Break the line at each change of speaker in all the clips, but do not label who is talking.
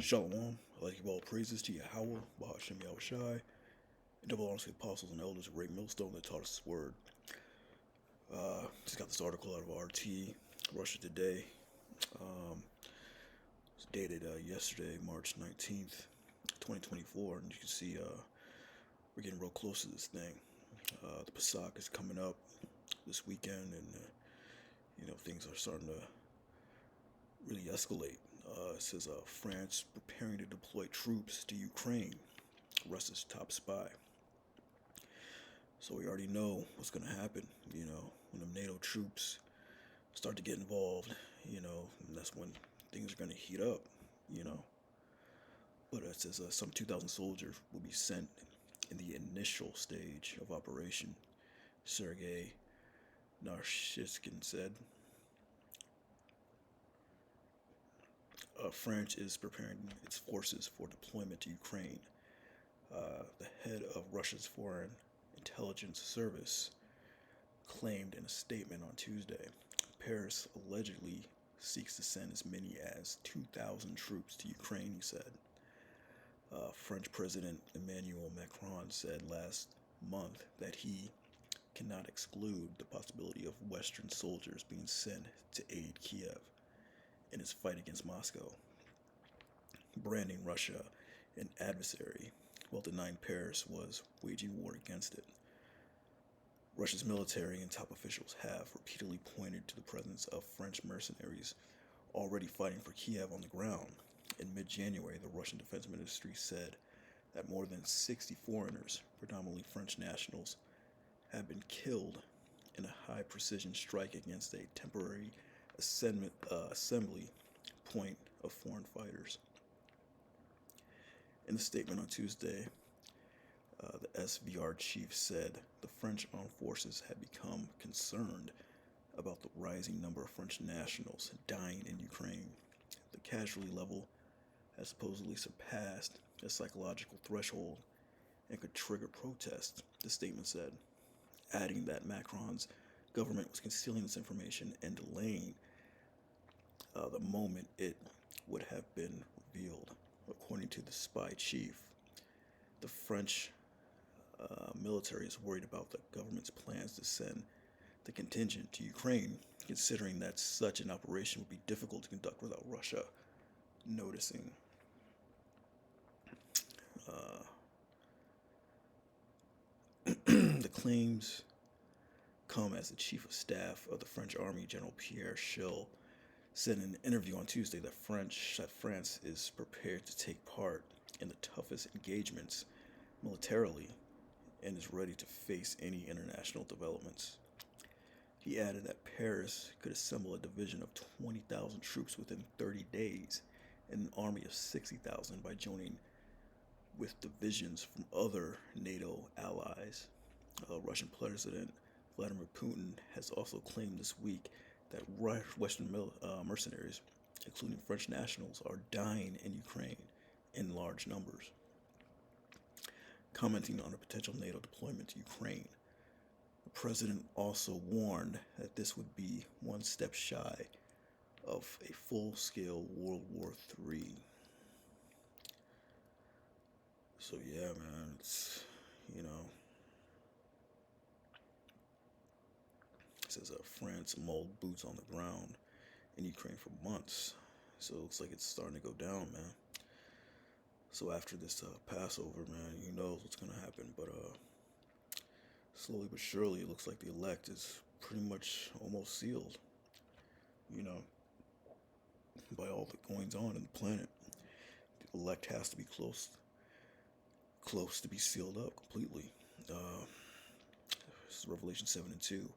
Shalom, I like all praises to Yahweh, Bahashem Yahushai, and double honors to the apostles and elders of Great Millstone that taught us this word. Just got this article out of RT, Russia Today. It's dated yesterday, March 19th, 2024, and you can see we're getting real close to this thing. The Pesach is coming up this weekend, and things are starting to really escalate. It says France preparing to deploy troops to Ukraine. Russia's top spy. So we already know what's going to happen, when the NATO troops start to get involved, and that's when things are going to heat up, you know. But it says some 2,000 soldiers will be sent in the initial stage of operation, Sergei Narshiskin said. France is preparing its forces for deployment to Ukraine. The head of Russia's Foreign Intelligence Service claimed in a statement on Tuesday. Paris allegedly seeks to send as many as 2,000 troops to Ukraine, he said. French President Emmanuel Macron said last month that he cannot exclude the possibility of Western soldiers being sent to aid Kiev in its fight against Moscow, branding Russia an adversary while denying Paris was waging war against it. Russia's military and top officials have repeatedly pointed to the presence of French mercenaries already fighting for Kiev on the ground. In mid-January, the Russian Defense Ministry said that more than 60 foreigners, predominantly French nationals, have been killed in a high-precision strike against a temporary assembly point of foreign fighters. In a statement on Tuesday, the SVR chief said the French armed forces had become concerned about the rising number of French nationals dying in Ukraine. The casualty level has supposedly surpassed a psychological threshold and could trigger protests, the statement said, adding that Macron's government was concealing this information and delaying the moment it would have been revealed. According to the spy chief, the French military is worried about the government's plans to send the contingent to Ukraine, considering that such an operation would be difficult to conduct without Russia noticing. The claims come as the chief of staff of the French army, General Pierre Schill, said in an interview on Tuesday that France is prepared to take part in the toughest engagements militarily and is ready to face any international developments. He added that Paris could assemble a division of 20,000 troops within 30 days and an army of 60,000 by joining with divisions from other NATO allies. Russian President Vladimir Putin has also claimed this week that Western mercenaries, including French nationals, are dying in Ukraine in large numbers. Commenting on a potential NATO deployment to Ukraine, the president also warned that this would be one step shy of a full-scale World War III. So yeah, man, it's, it says France mulled boots on the ground in Ukraine for months. So it looks like it's starting to go down, man. So after this Passover, man, who knows what's going to happen. But slowly but surely, it looks like the elect is pretty much almost sealed, by all the goings on in the planet. The elect has to be close to be sealed up completely. This is Revelation 7:2.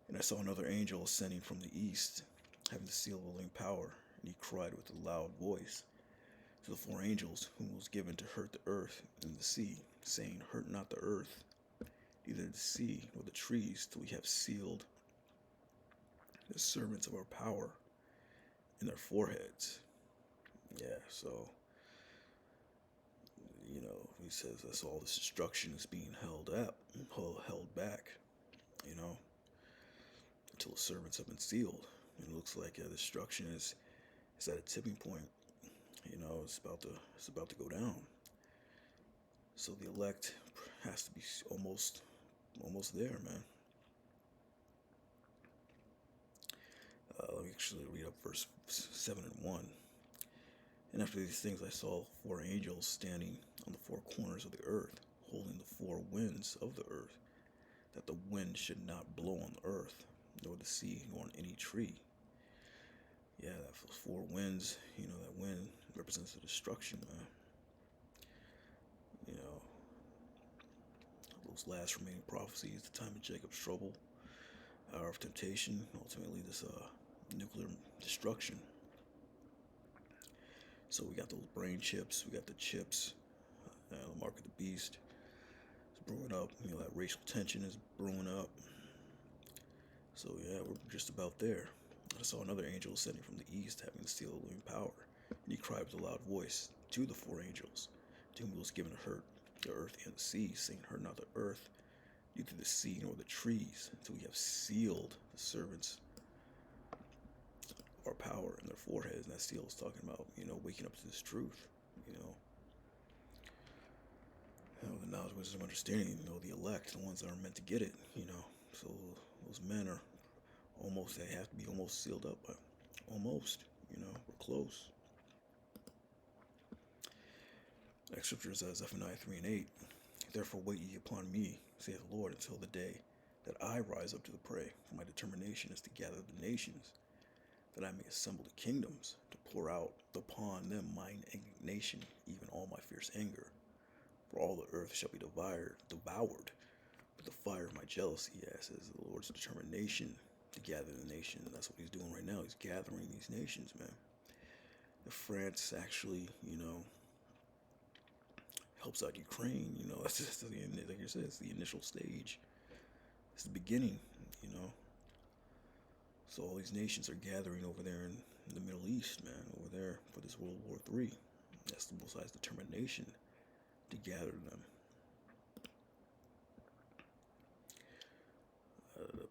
And I saw another angel ascending from the east, having the seal of the living power, and he cried with a loud voice to the four angels whom was given to hurt the earth and the sea, saying, hurt not the earth, neither the sea nor the trees, till we have sealed the servants of our power in their foreheads. Yeah, so, he says that's all this destruction is being held back, until the servants have been sealed. And it looks like destruction is at a tipping point. It's about to go down. So the elect has to be almost there, man. Let me actually read up verse 7 and 1. And after these things I saw four angels standing on the four corners of the earth, holding the four winds of the earth, that the wind should not blow on the earth, nor the sea, nor on any tree. Yeah, those four winds, that wind represents the destruction, man. You know, those last remaining prophecies, the time of Jacob's trouble, hour of temptation, ultimately this nuclear destruction. So we got those brain chips, we got the chips, the mark of the beast. It's brewing up. That racial tension is brewing up. So yeah, we're just about there. I saw another angel ascending from the east, having the seal of living power, and he cried with a loud voice to the four angels, to whom it was given to hurt the earth and the sea, saying, "Hurt not the earth, neither the sea nor the trees, until we have sealed the servants of our power in their foreheads." And that seal is talking about, waking up to this truth. The knowledge, wisdom, understanding. The elect, the ones that are meant to get it. So those men are they have to be almost sealed up, but almost. We're close. Next scripture says Zephaniah 3 and 8. Therefore wait ye upon me, saith the Lord, until the day that I rise up to the prey. For my determination is to gather the nations, that I may assemble the kingdoms, to pour out upon them mine indignation, even all my fierce anger. For all the earth shall be devoured with the fire of my jealousy, as is the Lord's determination to gather the nations. And that's what he's doing right now. He's gathering these nations, man. If France actually, helps out Ukraine, that's just like you said, it's the initial stage. It's the beginning, So all these nations are gathering over there in the Middle East, man, over there for this World War III. That's the Most High's determination to gather them.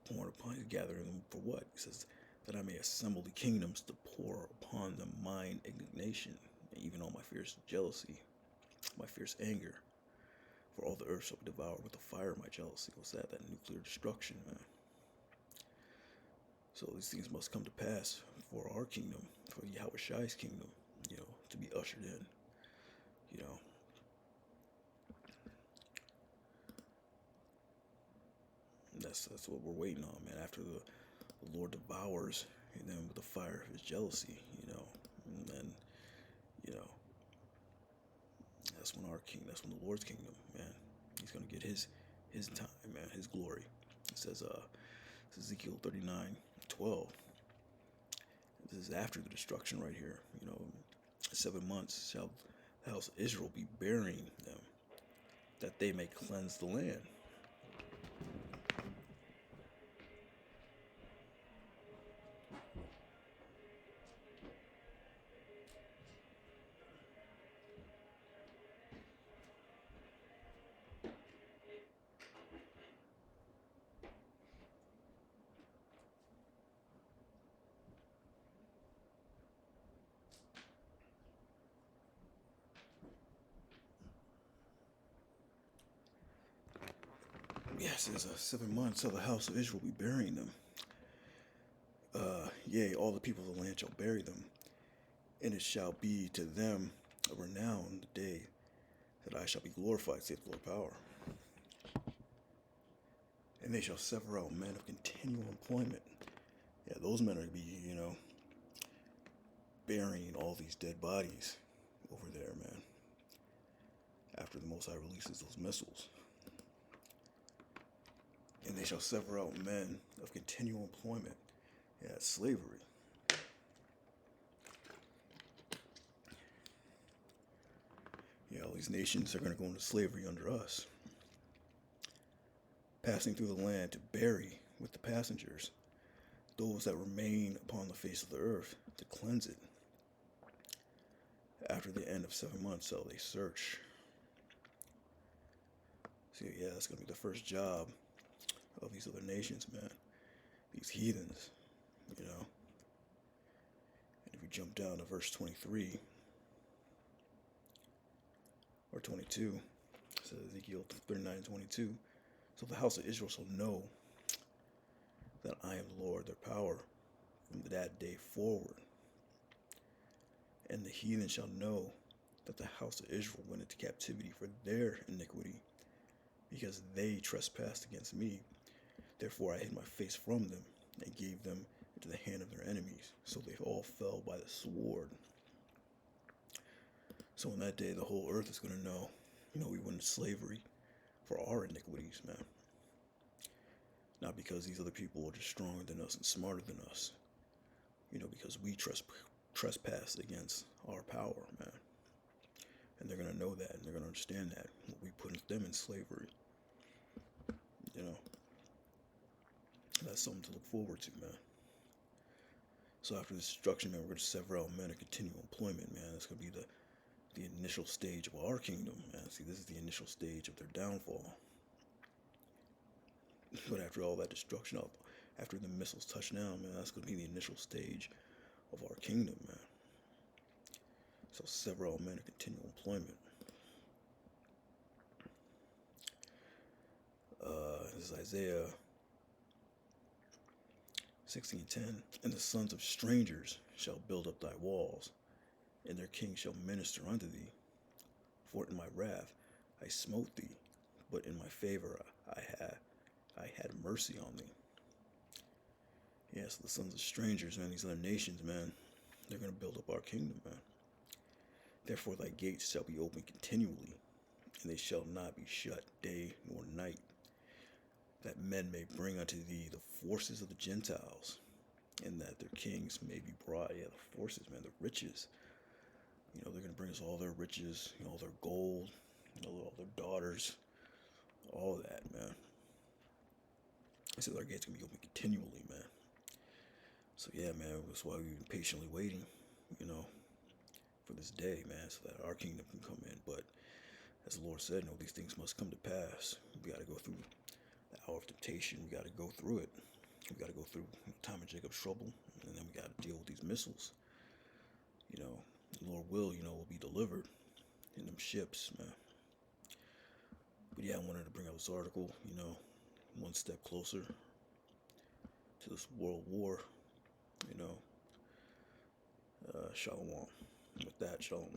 Pouring upon, he's gathering them for what? He says, that I may assemble the kingdoms, to pour upon them mine indignation, and even all my fierce jealousy, my fierce anger. For all the earth shall be devoured with the fire of my jealousy. What's that? That nuclear destruction, man. So these things must come to pass for our kingdom, for Yahweh Shai's kingdom, to be ushered in. That's what we're waiting on, man. After the Lord devours them with the fire of his jealousy, and then, that's when the Lord's kingdom, man, he's gonna get his time, man, his glory. It says, Ezekiel 39:12. This is after the destruction right here. 7 months shall the house of Israel be burying them, that they may cleanse the land. Yes, it says 7 months shall the house of Israel be burying them. Yea, all the people of the land shall bury them, and it shall be to them a renown the day that I shall be glorified, saith the Lord power. And they shall sever out men of continual employment. Yeah, those men are going to be, burying all these dead bodies over there, man. After the Most High releases those missiles. And they shall sever out men of continual employment. Yeah, it's slavery. Yeah, all these nations are going to go into slavery under us. Passing through the land to bury with the passengers those that remain upon the face of the earth, to cleanse it. After the end of 7 months shall they search. So yeah, that's going to be the first job of these other nations, man. These heathens, And if we jump down to verse 23, or 22. It says Ezekiel 39:22. So the house of Israel shall know that I am the Lord, their power, from that day forward. And the heathen shall know that the house of Israel went into captivity for their iniquity, because they trespassed against me. Therefore I hid my face from them, and gave them into the hand of their enemies, so they all fell by the sword. So in that day, the whole earth is going to know, we went into slavery for our iniquities, man. Not because these other people are just stronger than us and smarter than us, because we trespassed against our power, man. And they're going to know that, and they're going to understand that. We put them in slavery. That's something to look forward to, man. So after this destruction, man, we're going to sever out men and continual employment, man. That's going to be the initial stage of our kingdom, man. See, this is the initial stage of their downfall. But after all that destruction, after the missiles touch down, man, that's going to be the initial stage of our kingdom, man. So sever all men and continual employment. This is Isaiah 16:10. And the sons of strangers shall build up thy walls, and their kings shall minister unto thee. For in my wrath I smote thee, but in my favor I had mercy on thee. Yes, the sons of strangers, man, these other nations, man, they're going to build up our kingdom, man. Therefore thy gates shall be open continually, and they shall not be shut day nor night, that men may bring unto thee the forces of the Gentiles, and that their kings may be brought. Yeah, the forces, man, the riches. They're going to bring us all their riches, all their gold, all their daughters, all that, man. It says our gates going to be open continually, man. So yeah, man, that's why we've been patiently waiting, for this day, man, so that our kingdom can come in. But as the Lord said, these things must come to pass. We got to go through the hour of temptation. We got to go through it. We got to go through the time of Jacob's trouble, and then we got to deal with these missiles. The Lord will be delivered in them ships, man. But yeah, I wanted to bring out this article, one step closer to this world war, Shalom. With that, shalom.